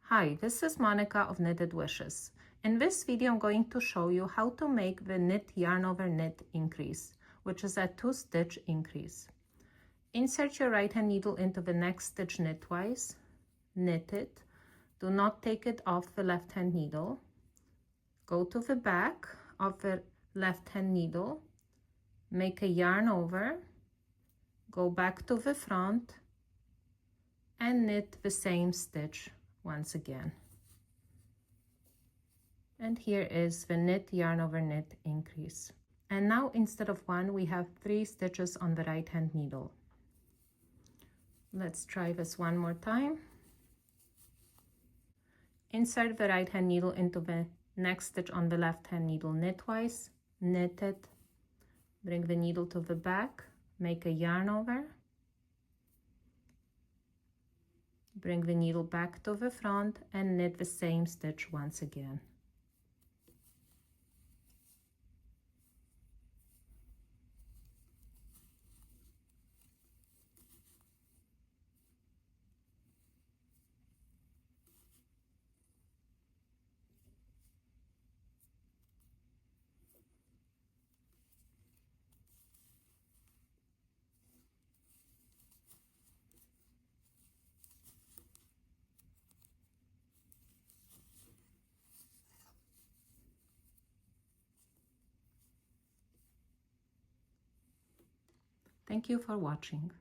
Hi, this is Monica of Knitted Wishes. In this video, I'm going to show you how to make the knit yarn over knit increase, which is a 2-stitch increase. Insert your right hand needle into the next stitch knitwise, knit it, do not take it off the left hand needle, go to the back of the left hand needle, make a yarn over, go back to the front, and knit the same stitch once again. And here is the knit yarn over knit increase. And now instead of 1, we have 3 stitches on the right hand needle. Let's try this one more time. Insert the right hand needle into the next stitch on the left hand needle knitwise, knit it, bring the needle to the back, make a yarn over, bring the needle back to the front and knit the same stitch once again. Thank you for watching.